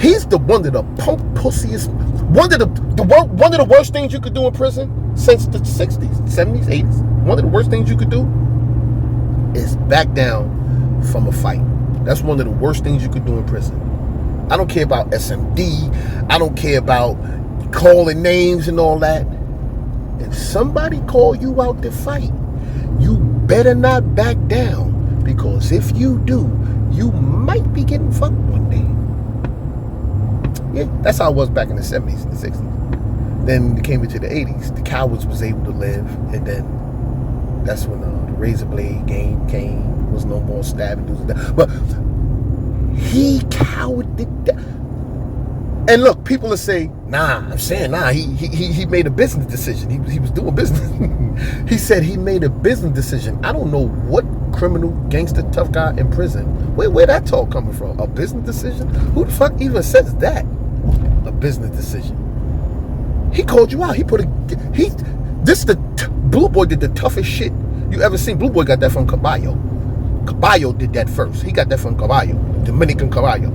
he's the one of the punk pussiest, one of the worst things you could do in prison since the 60s, 70s, 80s. One of the worst things you could do is back down from a fight. That's one of the worst things you could do in prison. I don't care about SMD. I don't care about calling names and all that. If somebody call you out to fight, you better not back down, because if you do, you might be getting fucked one day. Yeah, that's how it was back in the 70s and the 60s. Then it came into the 80s. The cowards was able to live, and then that's when the razor blade game came. There was no more stabbing dudes. But he cowarded that. And look, people will say, nah, I'm saying, nah, he made a business decision. He was doing business. He said he made a business decision. I don't know what criminal, gangster, tough guy in prison, where that talk coming from? A business decision? Who the fuck even says that? A business decision. He called you out. Blue Boy did the toughest shit you ever seen. Blue Boy got that from Caballo. Caballo did that first. He got that from Caballo, Dominican Caballo.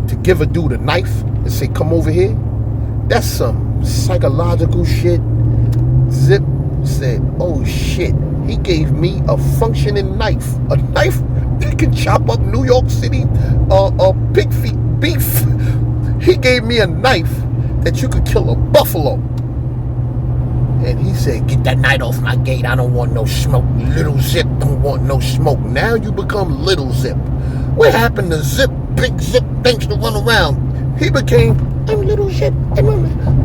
To give a dude a knife and say, come over here. That's some psychological shit. Zip said, oh shit, he gave me a functioning knife. A knife that can chop up New York City pig feet beef. He gave me a knife that you could kill a buffalo. And he said, get that knife off my gate. I don't want no smoke. Little Zip don't want no smoke. Now you become Little Zip. What happened to Zip? Big Zip thinks to run around. He became, I'm Little Zip.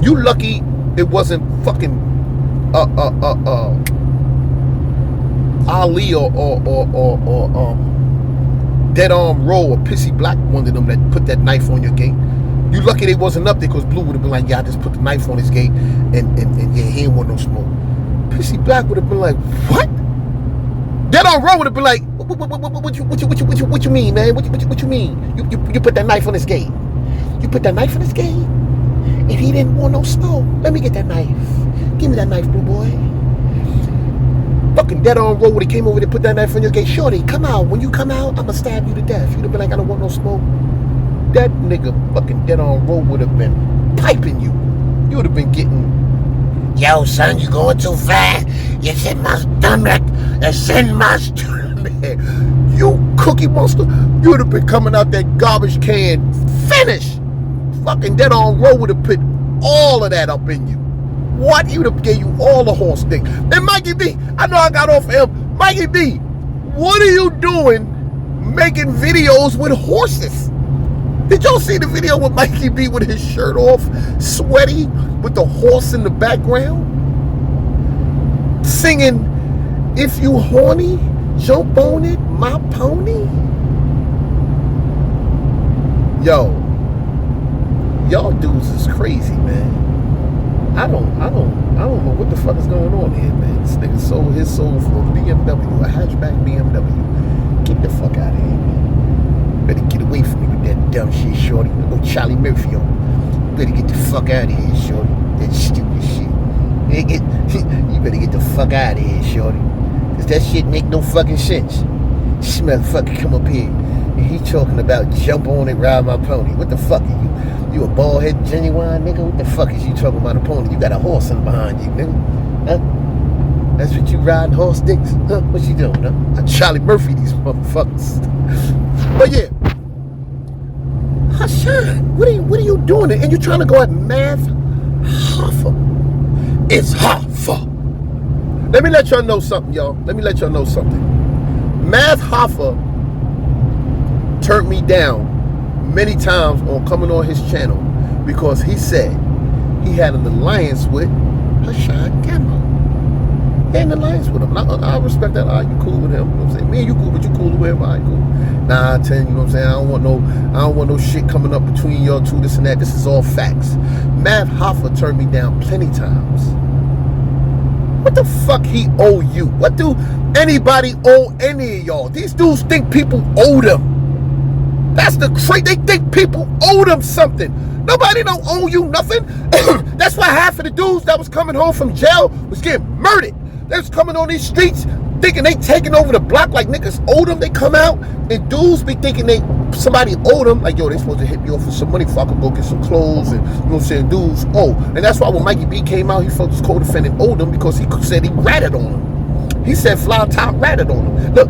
You lucky it wasn't fucking Ali or Dead Arm Row or Pissy Black, one of them that put that knife on your gate. You lucky they wasn't up there, because Blue would have been like, yeah, I just put the knife on his gate and yeah, he ain't want no smoke. Pissy Black would have been like, what? Dead Arm Row would have been like, what you mean, man? What you mean? You put that knife on his gate. You put that knife on his gate and he didn't want no smoke. Let me get that knife. Give me that knife, Blue boy. Fucking Dead Arm Row would have came over there, put that knife on your gate. Shorty, come out. When you come out, I'ma stab you to death. You'd have been like, I don't want no smoke. That nigga fucking Dead Arm Row would have been piping you. You would have been getting, yo son, you going too fast. It's in my stomach. It's in my stomach. You cookie monster. You would have been coming out that garbage can finished. Fucking Dead Arm Row would have put all of that up in you. What? He would have gave you all the horse thing. And Mikey B, I know I got off him. Mikey B, what are you doing making videos with horses? Did y'all see the video with Mikey B with his shirt off, sweaty, with the horse in the background? Singing, if you horny, jump on it, my pony. Yo, y'all dudes is crazy, man. I don't know what the fuck is going on here, man. This nigga sold his soul for a B.M.W, a hatchback B.M.W. Get the fuck out of here, man. Better get away from me with that dumb shit, shorty. Go Charlie Murphy on. Better get the fuck out of here, shorty. That stupid shit. You better get the fuck out of here, shorty. Cause that shit make no fucking sense. This motherfucker come up here and he talking about jump on it, ride my pony. What the fuck are you? You a bald head genuine nigga? What the fuck is you talking about a pony? You got a horse in behind you, nigga. Huh? That's what you riding horse dicks? Huh? What you doing, huh? I Charlie Murphy these motherfuckers. But yeah. Hassan, what are you doing there? And you're trying to go at Math Hoffa. It's Hoffa. Let me let y'all know something, y'all. Let me let y'all know something. Math Hoffa turned me down many times on coming on his channel because he said he had an alliance with Hassan Gamma. He had an alliance with him. I respect that. You cool with him? You know what I'm saying? Me and you cool, but you cool with him? Alright, cool. Nah, I tell you, you know what I'm saying? I don't want no shit coming up between y'all two, this and that. This is all facts. Math Hoffa turned me down plenty times. What the fuck he owe you? What do anybody owe any of y'all? These dudes think people owe them. That's the crazy. They think people owe them something. Nobody don't owe you nothing. That's why half of the dudes that was coming home from jail was getting murdered. They was coming on these streets thinking they taking over the block like niggas owe them. They come out and dudes be thinking somebody owe them. Like, yo, they supposed to hit me off for some money if I could go get some clothes. And you know what I'm saying? Dudes owe. And that's why when Mikey B came out, he felt his co-defendant owed him because he said he ratted on him. He said Fly Ty ratted on him. Look,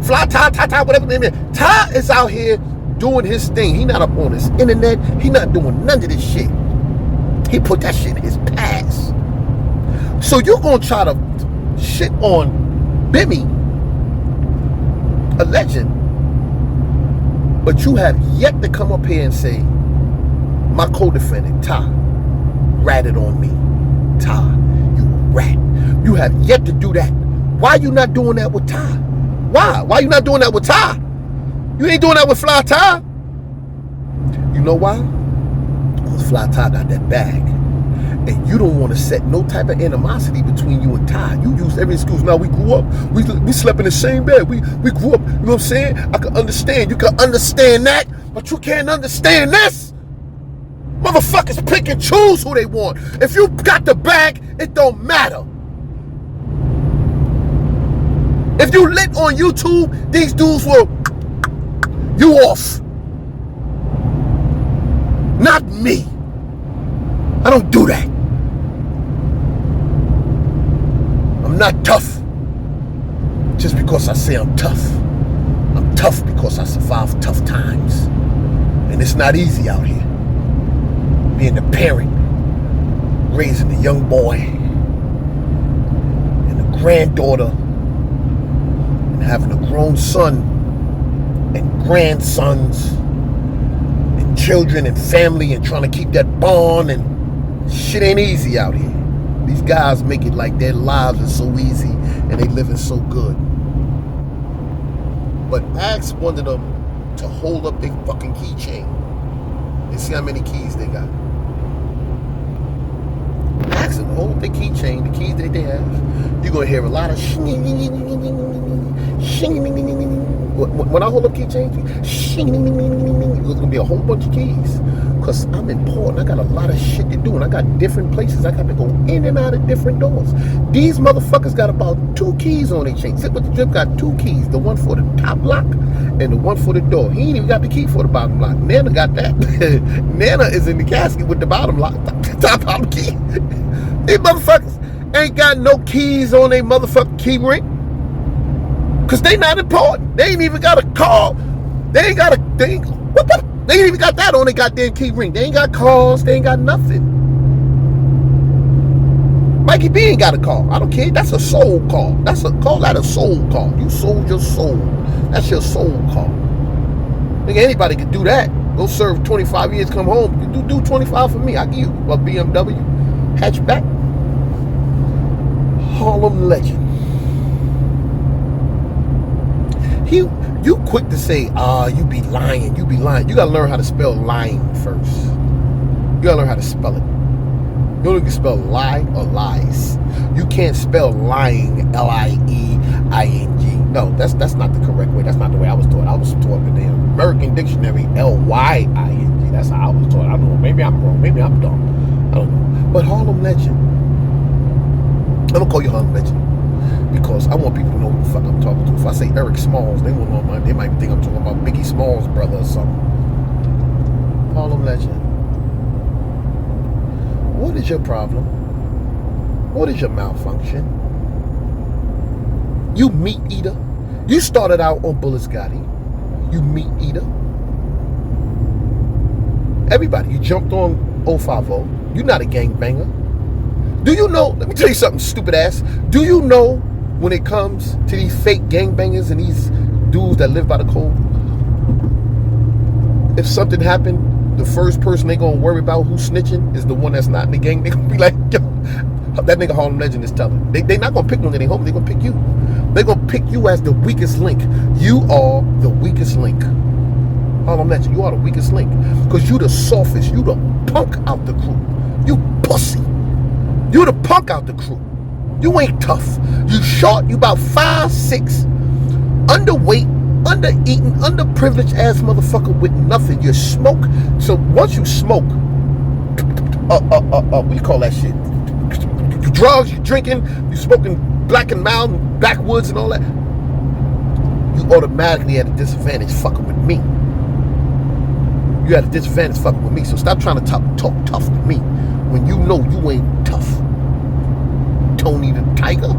Fly Ty, whatever the name is. Ty is out here doing his thing. He not up on his internet. He not doing none of this shit. He put that shit in his past. So you gonna try to shit on Bimmy, a legend, but you have yet to come up here and say, my co-defendant, Ty, ratted on me. Ty, you rat. You have yet to do that. Why you not doing that with Ty? Why? Why you not doing that with Ty? You ain't doing that with Fly Ty. You know why? Because Fly Ty got that bag. And you don't want to set no type of animosity between you and Ty. You use every excuse. Now we grew up. We slept in the same bed. We grew up. You know what I'm saying? I can understand. You can understand that. But you can't understand this. Motherfuckers pick and choose who they want. If you got the bag, it don't matter. If you lit on YouTube, these dudes will you off. Not me. I don't do that. I'm not tough just because I say I'm tough. I'm tough because I survived tough times. And it's not easy out here. Being the parent, raising the young boy, and the granddaughter, and having a grown son, and grandsons, and children, and family, and trying to keep that bond, and shit ain't easy out here. These guys make it like their lives are so easy, and they living so good. But ask one of them to hold up their fucking keychain and see how many keys they got. Ask them to hold up their keychain, the keys that they have. You're going to hear a lot of shing. When I hold up keychains, there's going to be a whole bunch of keys. Because I'm important. I got a lot of shit to do. And I got different places. I got to go in and out of different doors. These motherfuckers got about 2 keys on their chain. Zip with the Drip got 2 keys. The one for the top lock and the one for the door. He ain't even got the key for the bottom lock. Nana got that. Nana is in the casket with the bottom lock. Top key. These motherfuckers ain't got no keys on their motherfucking key ring. Because they not important. They ain't even got a call. They ain't got a... They ain't even got that on their goddamn key ring. They ain't got calls. They ain't got nothing. Mikey B ain't got a call. I don't care. That's a soul call. That's a call. That a soul call. You sold your soul. That's your soul call. Think anybody could do that. Go serve 25 years, come home. You do 25 for me. I give you a B.M.W. hatchback. Harlem legend. You quick to say, you be lying. You be lying. You got to learn how to spell lying first. You got to learn how to spell it. You don't even spell lie or lies. You can't spell lying, L-I-E-I-N-G. No, that's not the correct way. That's not the way I was taught. I was taught in the American Dictionary, L-Y-I-N-G. That's how I was taught. I don't know. Maybe I'm wrong. Maybe I'm dumb. I don't know. But Harlem legend. I'm going to call you Harlem legend. Because I want people to know who the fuck I'm talking to. If I say Eric Smalls, they won't know they might think I'm talking about Biggie Smalls' brother or something. Harlem legend. What is your problem? What is your malfunction? You meat eater. You started out on Bullets Gotti. You meat eater. Everybody, you jumped on 050. You're not a gangbanger. Do you know, let me tell you something, stupid ass. Do you know when it comes to these fake gangbangers and these dudes that live by the code, if something happened, the first person they gonna worry about who's snitching is the one that's not in the gang. They gonna be like, yo, that nigga Harlem legend is telling. They not gonna pick one that they home, they gonna pick you. They gonna pick you as the weakest link. You are the weakest link. Harlem legend, you are the weakest link. Because you the softest, you the punk out the crew. You pussy. You the punk out the crew. You ain't tough. You short. You about 5'6", underweight, under-eaten, underprivileged ass motherfucker with nothing. You smoke. So once you smoke, what do you call that shit? You drugs, you drinking, you smoking Black and Mild, backwoods and all that. You automatically at a disadvantage fucking with me. You at a disadvantage fucking with me. So stop trying to talk tough to me when you know you ain't tough. Tony the Tiger.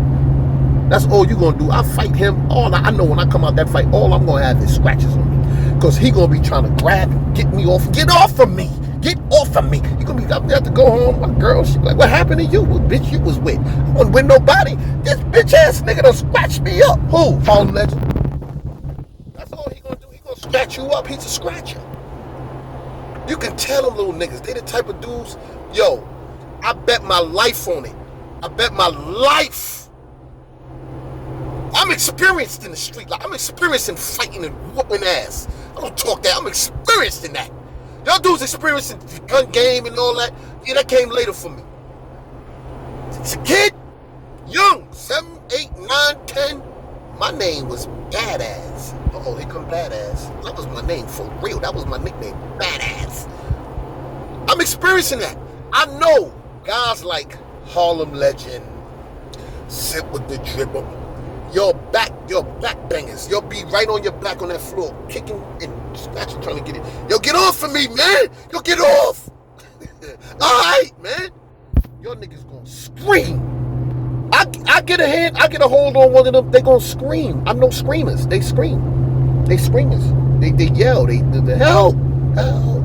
That's all you gonna do. I fight him. I know when I come out that fight, all I'm gonna have is scratches on me. Because he gonna be trying to grab and get me off. Get off of me. Get off of me. You gonna be up there to go home. My girl, she like, what happened to you? Well, bitch, you was with. I wasn't with nobody. This bitch ass nigga done scratch me up. Who? Harlem legend. That's all he gonna do. He gonna scratch you up. He's a scratcher. You can tell them little niggas. They the type of dudes, yo, I bet my life on it. I bet my life. I'm experienced in the street. Like, I'm experienced in fighting and whooping ass. I don't talk that. I'm experienced in that. Y'all dudes experienced in the gun game and all that. Yeah, that came later for me. As a kid, young, 7, 8, 9, 10, my name was Badass. Uh-oh, here come Badass. That was my name for real. That was my nickname, Badass. I'm experiencing that. I know guys like Harlem legend, Sip with the Dribble, your back bangers. You'll be right on your back on that floor, kicking and scratching, trying to get it. Yo, get off of me, man. Yo, get off. Alright, man. Your niggas gonna scream. I get a hand, I get a hold on one of them, they gonna scream. I'm no screamers. They scream. They screamers. They yell. They help. Help.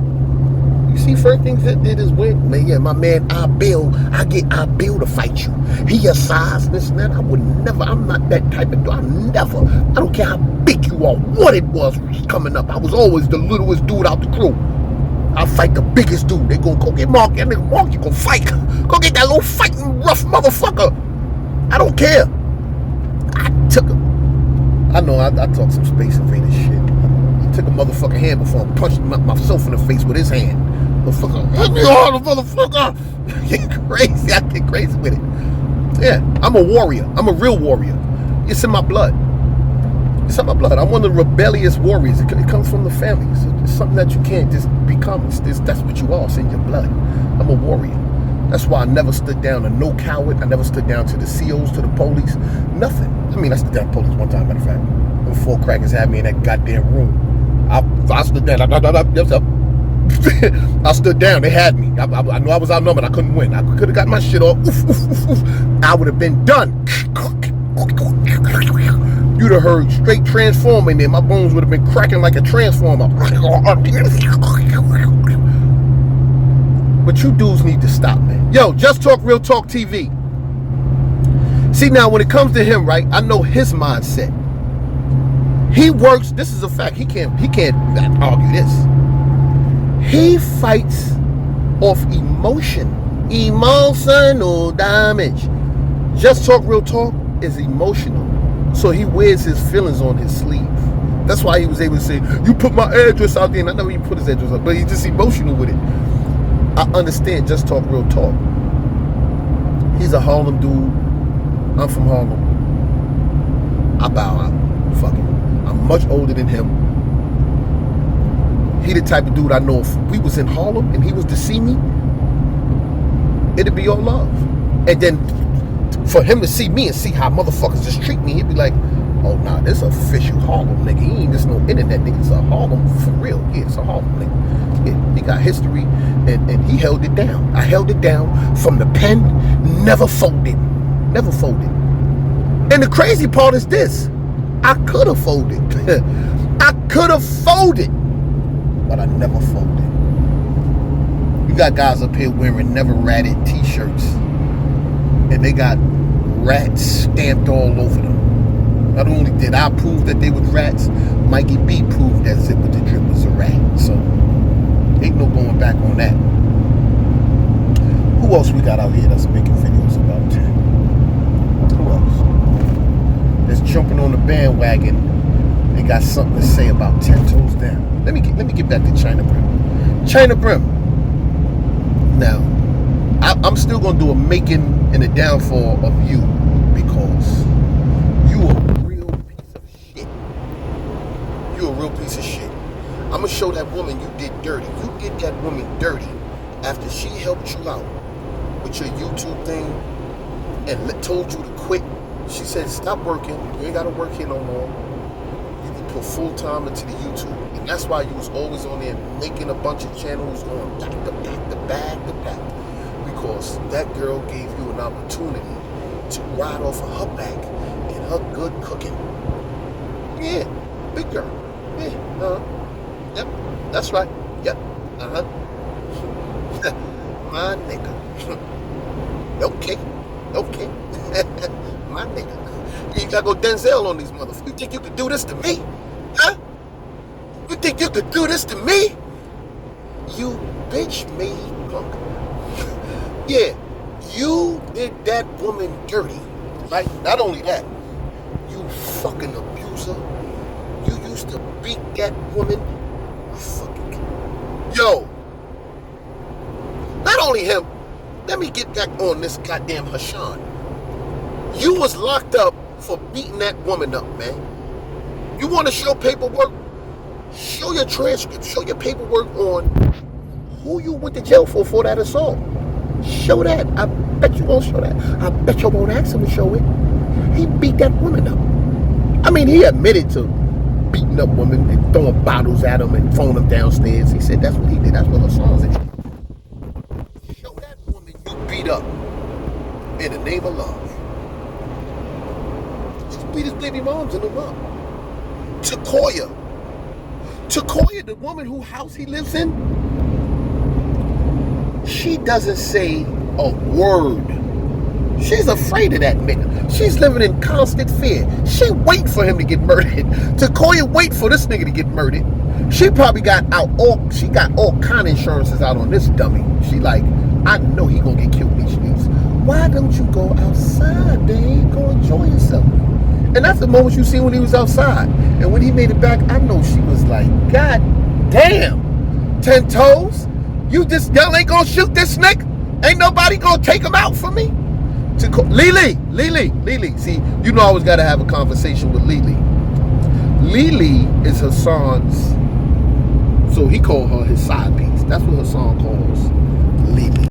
You see, first things that did is when, man, yeah, my man I Bill to fight you. He your size, this and that. I would never, I'm not that type of dude. I don't care how big you are, what it was coming up. I was always the littlest dude out the crew. I'll fight the biggest dude. They gonna go get Mark. That nigga Mark, you gonna fight. Go get that little fighting rough motherfucker. I don't care. I took him. I know I talk some Space Invader shit. I took a motherfucking hand before I punched myself in the face with his hand. Motherfucker, hit me hard, motherfucker. Get crazy. I get crazy with it. Yeah, I'm a warrior. I'm a real warrior. It's in my blood. It's in my blood. I'm one of the rebellious warriors. It comes from the family. It's something that you can't just become. That's what you are. It's in your blood. I'm a warrior. That's why I never stood down to no coward. I never stood down to the COs, to the police. Nothing. I mean, I stood down to police one time, matter of fact. When 4 crackers had me in that goddamn room. I stood down. I stood down. They had me. I knew I was outnumbered. I couldn't win. I could have got my shit off. I would have been done. You'd have heard straight transformer in there. My bones would have been cracking like a transformer. But you dudes need to stop, man. Yo, Just Talk Real Talk TV. See, now when it comes to him, right, I know his mindset. He works, this is a fact. He can't argue this. He fights off emotion. Emotional damage. Just Talk Real Talk is emotional. So he wears his feelings on his sleeve. That's why he was able to say, you put my address out there. And I know he put his address up, but he's just emotional with it. I understand Just Talk Real Talk. He's a Harlem dude. I'm from Harlem. I bow out. Fuck him. I'm much older than him. He the type of dude I know if we was in Harlem and he was to see me, it'd be all love. And then for him to see me and see how motherfuckers just treat me, he'd be like, oh nah, this official Harlem nigga. He ain't just no internet nigga. It's a Harlem for real. Yeah, it's a Harlem nigga. Yeah, he got history and he held it down. I held it down from the pen, never folded. Never folded. And the crazy part is this. I could have folded. I could have folded. But I never folded. You got guys up here wearing never ratted t-shirts. And they got rats stamped all over them. Not only did I prove that they was rats, Mikey B proved that Zip with the Drip was a rat. So, ain't no going back on that. Who else we got out here that's making videos about? Who else? That's jumping on the bandwagon. They got something to say about 10 Toes Down. Let me get back to China Brim. China Brim. Now, I'm still gonna do a making and a downfall of you because you a real piece of shit. You a real piece of shit. I'm gonna show that woman you did dirty. You did that woman dirty after she helped you out with your YouTube thing and told you to quit. She said, stop working. You ain't gotta work here no more. You can put full time into the YouTube. And that's why you was always on there making a bunch of channels going back to back. Because that girl gave you an opportunity to ride off of her back and her good cooking. Yeah, big girl. Yeah, yep, that's right. Yep, my nigga. Okay. My nigga. You gotta go Denzel on these motherfuckers. You think you could do this to me? Huh? You think you could do this to me? You bitch made punk. Yeah, you did that woman dirty. Right? Not only that, you fucking abuser. You used to beat that woman. Fucking yo. Not only him, let me get back on this goddamn Hashan. You was locked up for beating that woman up, man. You want to show paperwork? Show your transcript. Show your paperwork on who you went to jail for that assault. Show that. I bet you won't show that. I bet you won't ask him to show it. He beat that woman up. I mean, he admitted to beating up women and throwing bottles at him and throwing them downstairs. He said that's what he did. That's what Hassan's in. beat up in the name of love. She beat his baby moms in them up. Takoya, the woman whose house he lives in, she doesn't say a word. She's afraid of that nigga. She's living in constant fear. She wait for him to get murdered. Takoya wait for this nigga to get murdered. She probably got all kind of insurances out on this dummy. She like, I know he gonna get killed in these streets. Why don't you go outside, babe? Go enjoy yourself. And that's the moment you see when he was outside. And when he made it back, I know she was like, God damn, 10 toes? Y'all ain't gonna shoot this nigga? Ain't nobody gonna take him out for me? Lily. See, you know I always gotta have a conversation with Lily. Lily is Hassan's, so he called her his side piece. That's what Hassan calls Lily.